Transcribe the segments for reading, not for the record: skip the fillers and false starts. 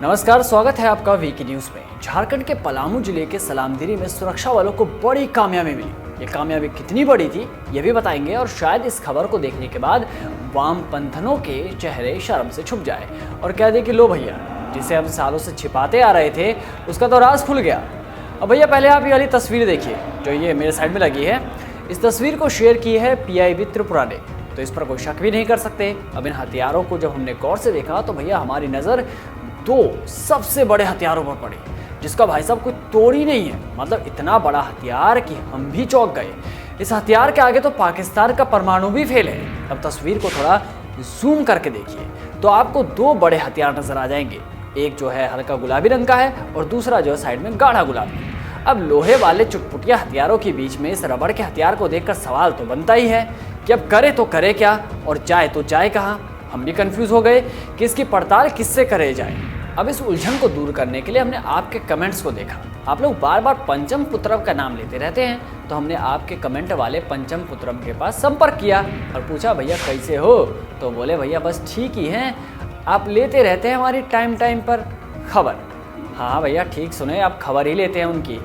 नमस्कार, स्वागत है आपका वीके न्यूज में। झारखंड के पलामू जिले के सलामदिरी में सुरक्षा वालों को बड़ी कामयाबी मिली। ये कामयाबी कितनी बड़ी थी ये भी बताएंगे और शायद इस खबर को देखने के बाद वामपंथनों के चेहरे शर्म से छुप जाए और कह दे कि लो भैया, जिसे हम सालों से छिपाते आ रहे थे उसका तो राज खुल गया। अब भैया पहले आप ये वाली तस्वीर देखिए जो ये मेरे साइड में लगी है। इस तस्वीर को शेयर की है PIB त्रिपुरा ने, तो इस पर कोई शक भी नहीं कर सकते। अब इन हथियारों को जब हमने गौर से देखा तो भैया हमारी नज़र दो सबसे बड़े हथियारों पर पड़ी, जिसका भाई साहब कोई तोड़ ही नहीं है। मतलब इतना बड़ा हथियार कि हम भी चौंक गए। इस हथियार के आगे तो पाकिस्तान का परमाणु भी फेल है। अब तस्वीर को थोड़ा जूम करके देखिए तो आपको दो बड़े हथियार नजर आ जाएंगे। एक जो है हल्का गुलाबी रंग का है और दूसरा जो है साइड में गाढ़ा गुलाबी। अब लोहे वाले चुटपुटिया हथियारों के बीच में इस रबड़ के हथियार को देखकर सवाल तो बनता ही है कि अब करे तो करे क्या और जाए तो जाए कहाँ। हम भी कंफ्यूज हो गए कि इसकी पड़ताल किससे करे जाए। अब इस उलझन को दूर करने के लिए हमने आपके कमेंट्स को देखा। आप लोग बार बार पंचम पुत्रम का नाम लेते रहते हैं, तो हमने आपके कमेंट वाले पंचम पुत्रम के पास संपर्क किया और पूछा भैया कैसे हो। तो बोले भैया बस ठीक ही हैं, आप लेते रहते हैं हमारी टाइम पर खबर। हाँ भैया ठीक सुने, आप खबर ही लेते हैं उनकी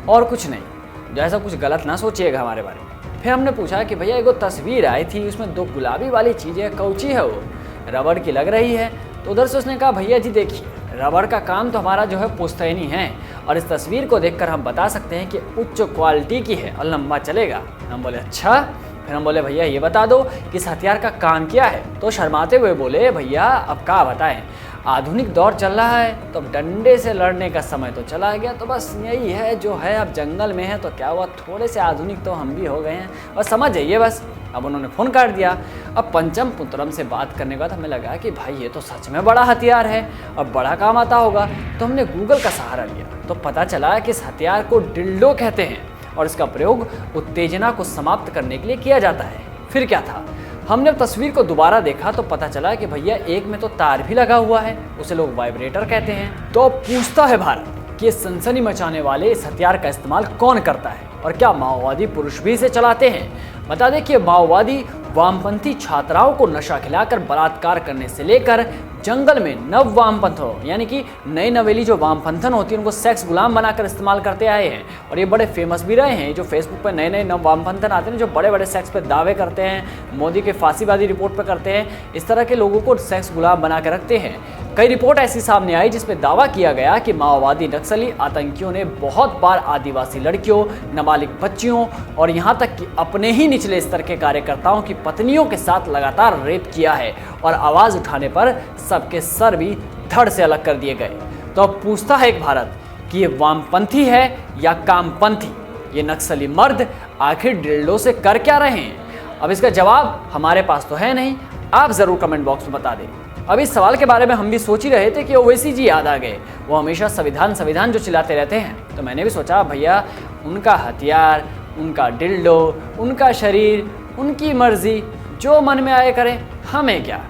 और कुछ नहीं। जो ऐसा कुछ गलत ना सोचिएगा हमारे बारे में। फिर हमने पूछा कि भैया एगो तस्वीर आई थी, उसमें दो गुलाबी वाली चीज़ें कौची है, वो रबड़ की लग रही है। तो उधर से उसने कहा भैया जी देखिए, रबड़ का काम तो हमारा जो है पुश्तैनी है और इस तस्वीर को देखकर हम बता सकते हैं कि उच्च क्वालिटी की है और लंबा चलेगा। हम बोले अच्छा। फिर हम बोले भैया ये बता दो कि इस हथियार का काम क्या है। तो शर्माते हुए बोले भैया अब क्या बताएं, आधुनिक दौर चल रहा है तो अब डंडे से लड़ने का समय तो चला गया। तो बस यही है जो है, अब जंगल में है तो क्या हुआ, थोड़े से आधुनिक तो हम भी हो गए हैं और समझ जाइए बस। अब उन्होंने फ़ोन काट दिया। अब पंचम पुत्रम से बात करने के बाद हमें लगा कि भाई ये तो सच में बड़ा हथियार है और बड़ा काम आता होगा। तो हमने गूगल का सहारा लिया तो पता चला कि इस हथियार को डिल्डो कहते हैं और इसका प्रयोग उत्तेजना को समाप्त करने के लिए किया जाता है। फिर क्या था, हमने तस्वीर को दोबारा देखा तो पता चला कि भैया एक में तो तार भी लगा हुआ है, उसे लोग वाइब्रेटर कहते हैं। तो पूछता है भारत कि सनसनी मचाने वाले इस हथियार का इस्तेमाल कौन करता है और क्या माओवादी पुरुष भी इसे चलाते हैं। बता दें कि माओवादी वामपंथी छात्राओं को नशा खिलाकर बलात्कार करने से लेकर जंगल में नव वामपंथों यानी कि नई नवेली जो वामपंथन होती है उनको सेक्स गुलाम बनाकर इस्तेमाल करते आए हैं और ये बड़े फेमस भी रहे हैं। जो फेसबुक पर नए नव वामपंथन आते हैं जो बड़े बड़े सेक्स पे दावे करते हैं, मोदी के फांसीवादी रिपोर्ट पर करते हैं, इस तरह के लोगों को सेक्स गुलाम बना के रखते हैं। कई रिपोर्ट ऐसी सामने आई जिसमें दावा किया गया कि माओवादी नक्सली आतंकियों ने बहुत बार आदिवासी लड़कियों, नाबालिग बच्चियों और यहाँ तक कि अपने ही निचले स्तर के कार्यकर्ताओं की पत्नियों के साथ लगातार रेप किया है और आवाज़ उठाने पर सबके सर भी धड़ से अलग कर दिए गए। तो अब पूछता है एक भारत कि ये वामपंथी है या कामपंथी, ये नक्सली मर्द आखिर डिल्डो से कर क्या रहे हैं। अब इसका जवाब हमारे पास तो है नहीं, आप ज़रूर कमेंट बॉक्स में बता दें। अब इस सवाल के बारे में हम भी सोच ही रहे थे कि ओवैसी जी याद आ गए। वो हमेशा संविधान जो चिल्लाते रहते हैं। तो मैंने भी सोचा भैया उनका हथियार, उनका डिल्डो, उनका शरीर, उनकी मर्जी, जो मन में आए करें, हमें क्या।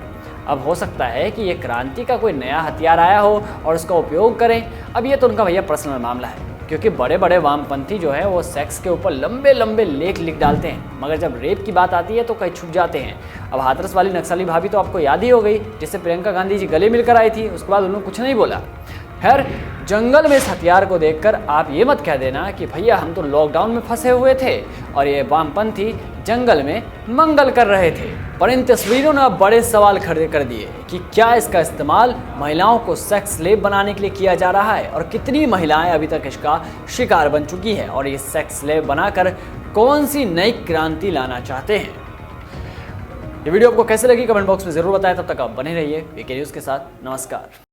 अब हो सकता है कि ये क्रांति का कोई नया हथियार आया हो और उसका उपयोग करें। अब ये तो उनका भैया पर्सनल मामला है, क्योंकि बड़े बड़े वामपंथी जो है वो सेक्स के ऊपर लंबे लंबे लेख लिख डालते हैं, मगर जब रेप की बात आती है तो कहीं छुप जाते हैं। अब हाथरस वाली नक्सली भाभी तो आपको याद ही हो गई, जिससे प्रियंका गांधी जी गले मिलकर आई थी, उसके बाद उन्होंने कुछ नहीं बोला। खैर, जंगल में इस हथियार को देखकर आप ये मत कह देना कि भैया हम तो लॉकडाउन में फंसे हुए थे और ये वामपंथी जंगल में मंगल कर रहे थे। पर इन तस्वीरों ने अब बड़े सवाल खड़े कर दिए कि क्या इसका इस्तेमाल महिलाओं को सेक्स स्लेव बनाने के लिए किया जा रहा है और कितनी महिलाएं अभी तक इसका शिकार बन चुकी हैं और ये सेक्स स्लेव बनाकर कौन सी नई क्रांति लाना चाहते हैं। ये वीडियो आपको कैसे लगी कमेंट बॉक्स में जरूर बताएं। तब तक आप बने रहिए वीके न्यूज़ के साथ। नमस्कार।